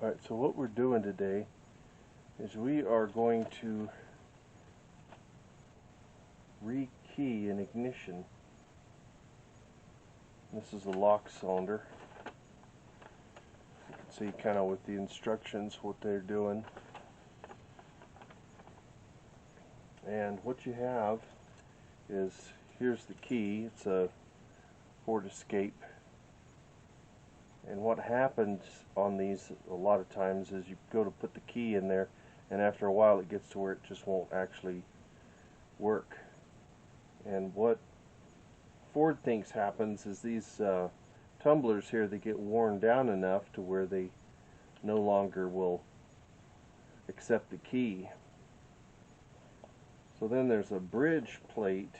Alright, so what we're doing today is we are going to rekey an ignition. This is a lock cylinder. You can see kind of with the instructions what they're doing. And what you have is, here's the key. It's a Ford Escape. And what happens on these a lot of times is you go to put the key in there, and after a while it gets to where it just won't actually work. And what Ford thinks happens is these tumblers here, they get worn down enough to where they no longer will accept the key. So then there's a bridge plate.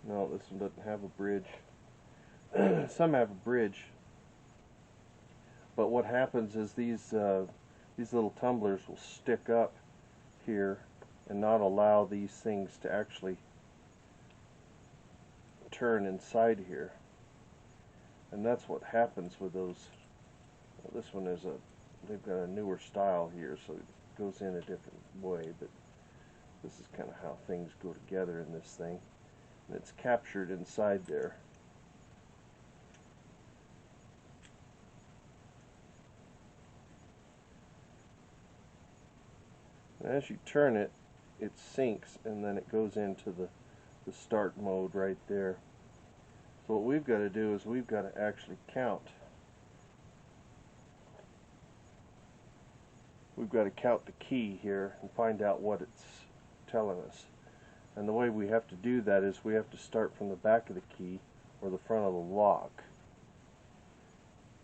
No, this one doesn't have a bridge. Some have a bridge, but what happens is these little tumblers will stick up here and not allow these things to actually turn inside here. And that's what happens with those. Well, this one is they've got a newer style here, so it goes in a different way, but this is kind of how things go together in this thing. And it's captured inside there. And as you turn it, it sinks, and then it goes into the start mode right there. So what we've got to do is we've got to actually count. We've got to count the key here and find out what it's telling us. And the way we have to do that is we have to start from the back of the key or the front of the lock.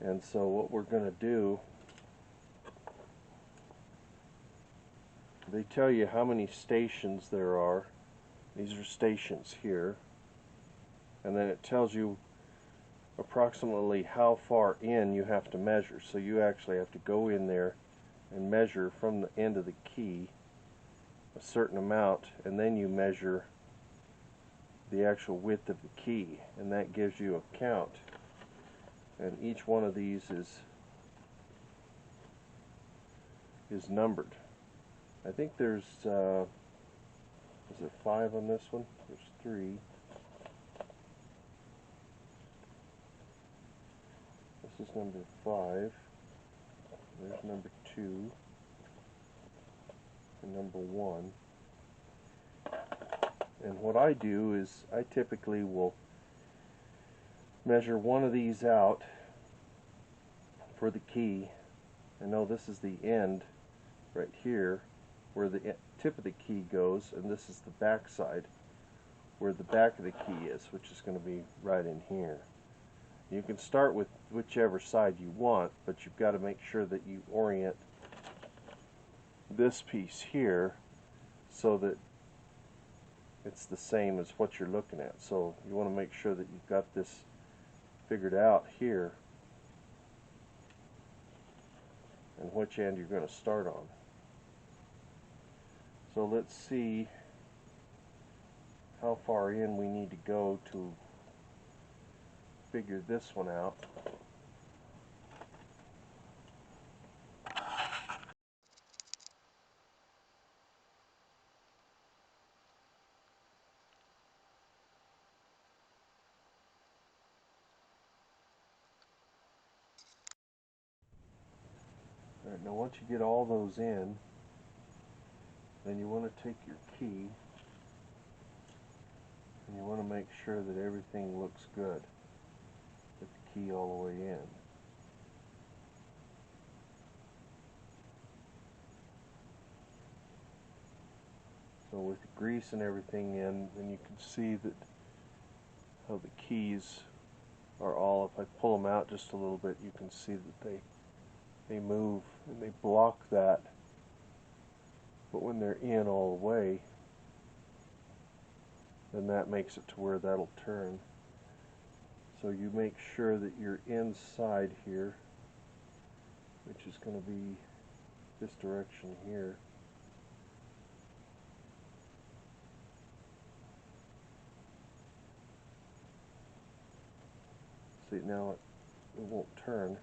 And so what we're going to do, they tell you how many stations there are. These are stations here. And then it tells you approximately how far in you have to measure. So you actually have to go in there and measure from the end of the key a certain amount, and then you measure the actual width of the key, and that gives you a count. And each one of these is numbered. I think there's is it 5 on this one? There's 3. This is number 5. There's number 2 and number 1. And what I do is I typically will measure one of these out for the key. I know this is the end right here where the tip of the key goes, and this is the back side where the back of the key is, which is going to be right in here. You can start with whichever side you want, but you've got to make sure that you orient this piece here so that it's the same as what you're looking at. So you want to make sure that you've got this figured out here and which end you're going to start on. So let's see how far in we need to go to figure this one out. Alright, now once you get all those in, then you want to take your key and you want to make sure that everything looks good with the key all the way in. So with the grease and everything in, then you can see that how the keys are all, if I pull them out just a little bit, you can see that they move and they block that. But when they're in all the way, then that makes it to where that'll turn. So you make sure that you're inside here, which is going to be this direction here. See, now won't turn,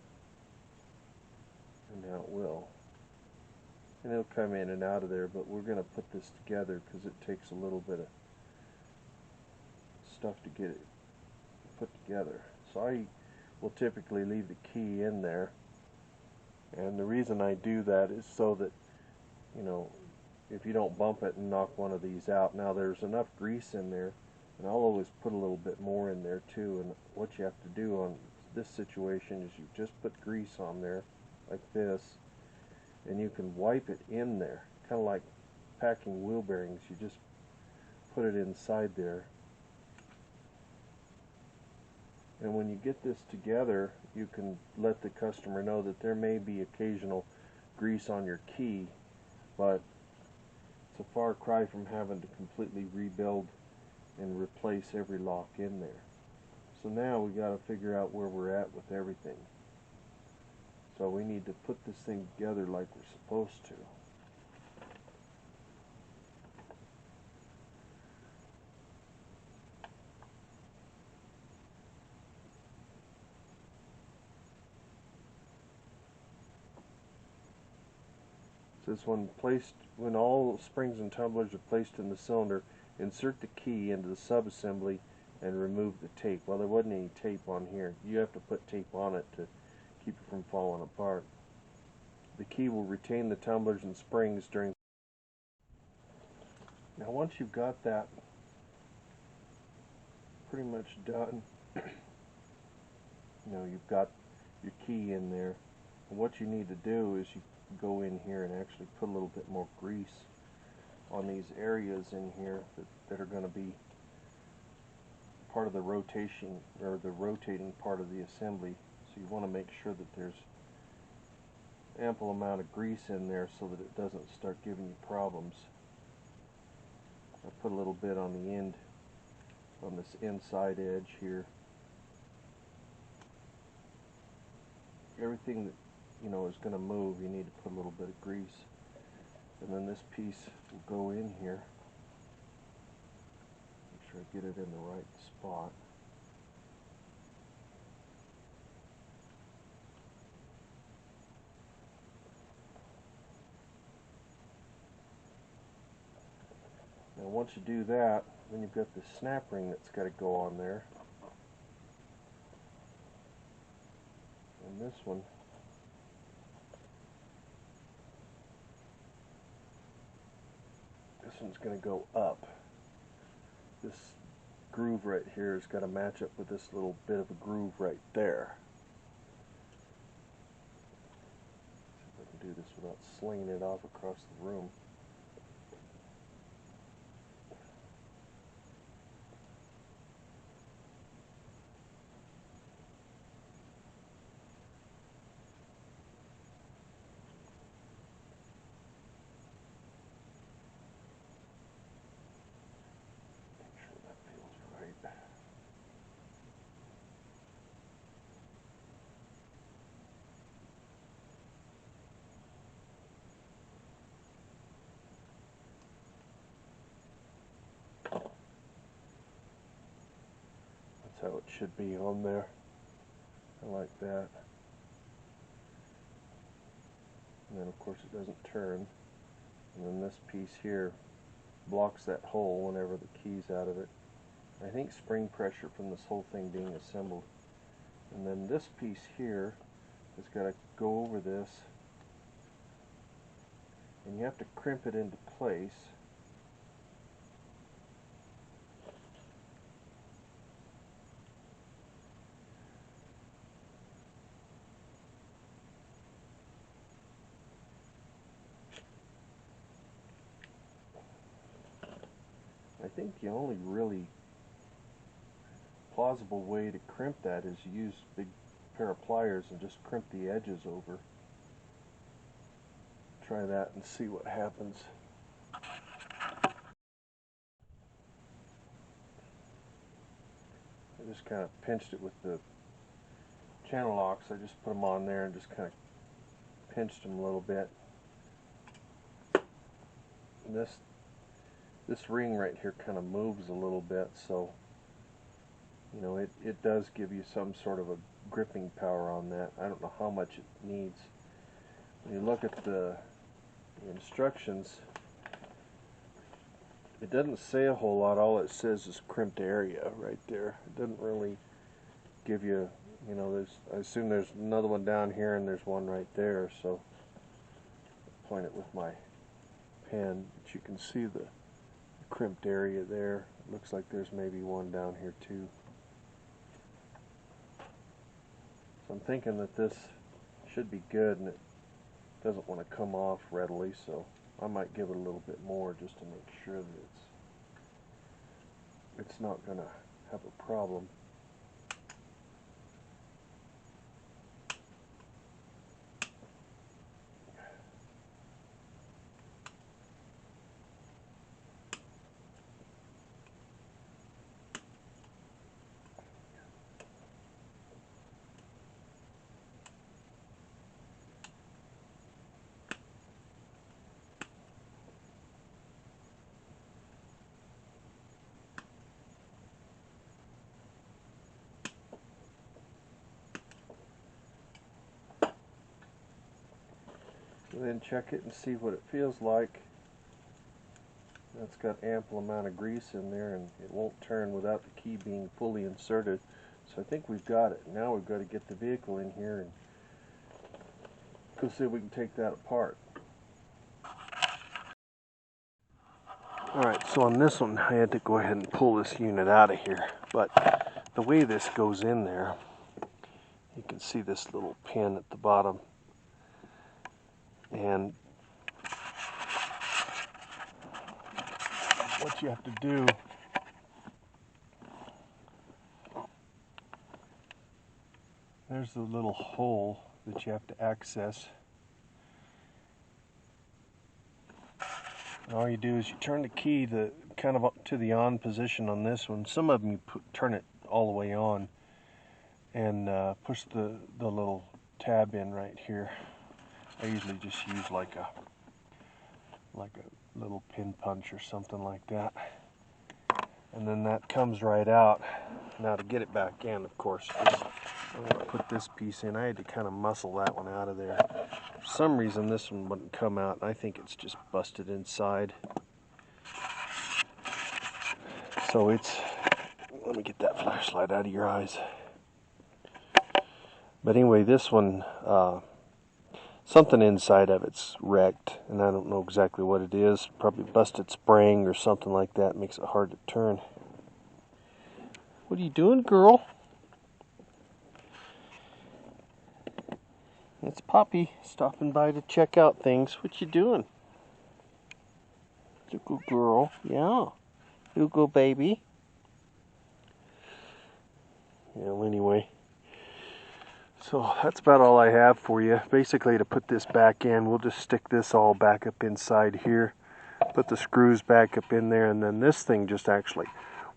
and now it will. And it'll come in and out of there, but we're going to put this together because it takes a little bit of stuff to get it put together. So I will typically leave the key in there, and the reason I do that is so that, you know, if you don't bump it and knock one of these out. Now there's enough grease in there, and I'll always put a little bit more in there too. And what you have to do on this situation is you just put grease on there like this, and you can wipe it in there, kind of like packing wheel bearings. You just put it inside there, and when you get this together, you can let the customer know that there may be occasional grease on your key, but it's a far cry from having to completely rebuild and replace every lock in there. So now we got to figure out where we're at with everything. So we need to put this thing together like we're supposed to. Says when all springs and tumblers are placed in the cylinder, insert the key into the subassembly and remove the tape. Well, there wasn't any tape on here. You have to put tape on it to keep it from falling apart. The key will retain the tumblers and springs during. Now once you've got that pretty much done, you know, you've got your key in there, and what you need to do is you go in here and actually put a little bit more grease on these areas in here that are going to be part of the rotation, or the rotating part of the assembly. So you want to make sure that there's ample amount of grease in there so that it doesn't start giving you problems. I put a little bit on the end, on this inside edge here. Everything that, you know, is going to move, you need to put a little bit of grease. And then this piece will go in here. Make sure I get it in the right spot. Now once you do that, then you've got the snap ring that's got to go on there. And this one's going to go up. This groove right here has got to match up with this little bit of a groove right there. See if I can do this without slinging it off across the room. That's how it should be on there. I like that. And then of course it doesn't turn. And then this piece here blocks that hole whenever the key's out of it. I think spring pressure from this whole thing being assembled. And then this piece here has got to go over this, and you have to crimp it into place. I think the only really plausible way to crimp that is use a big pair of pliers and just crimp the edges over. Try that and see what happens. I just kind of pinched it with the channel locks. I just put them on there and just kind of pinched them a little bit. And this ring right here kind of moves a little bit, so you know, it does give you some sort of a gripping power on that. I don't know how much it needs. When you look at the instructions, it doesn't say a whole lot. All it says is crimped area right there. It doesn't really give you, you know, I assume there's another one down here and there's one right there, so I'll point it with my pen, but you can see the crimped area there. It looks like there's maybe one down here too. So I'm thinking that this should be good, and it doesn't want to come off readily, so I might give it a little bit more just to make sure that it's not going to have a problem. And then check it and see what it feels like. That's got ample amount of grease in there, and it won't turn without the key being fully inserted. So I think we've got it. Now we've got to get the vehicle in here and go see if we can take that apart. Alright, so on this one I had to go ahead and pull this unit out of here, but the way this goes in there, you can see this little pin at the bottom, and what you have to do there's the little hole that you have to access. And all you do is you turn the key kind of up to the on position on this one. Some of them you turn it all the way on, and push the little tab in right here. I usually just use like a little pin punch or something like that, and then that comes right out. Now to get it back in, of course, I'm going to put this piece in. I had to kind of muscle that one out of there. For some reason this one wouldn't come out. I think it's just busted inside. So it's, let me get that flashlight out of your eyes. But anyway, this one, something inside of it's wrecked, and I don't know exactly what it is. Probably busted spring or something like that. Makes it hard to turn. What are you doing, girl? It's Poppy stopping by to check out things. What you doing? You good girl. Yeah. You good baby. Well, anyway. So that's about all I have for you. Basically, to put this back in, we'll just stick this all back up inside here. Put the screws back up in there, and then this thing just actually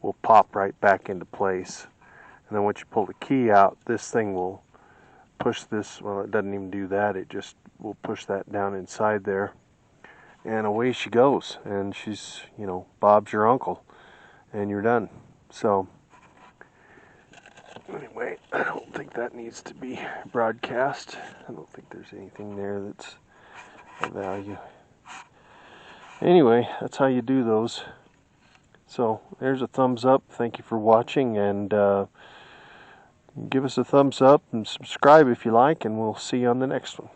will pop right back into place. And then once you pull the key out, this thing will push this, well, it doesn't even do that, it just will push that down inside there, and away she goes, and she's, you know, Bob's your uncle, and you're done. So anyway, I don't think that needs to be broadcast. I don't think there's anything there that's of value. Anyway, that's how you do those. So there's a thumbs up. Thank you for watching, and give us a thumbs up and subscribe if you like, and we'll see you on the next one.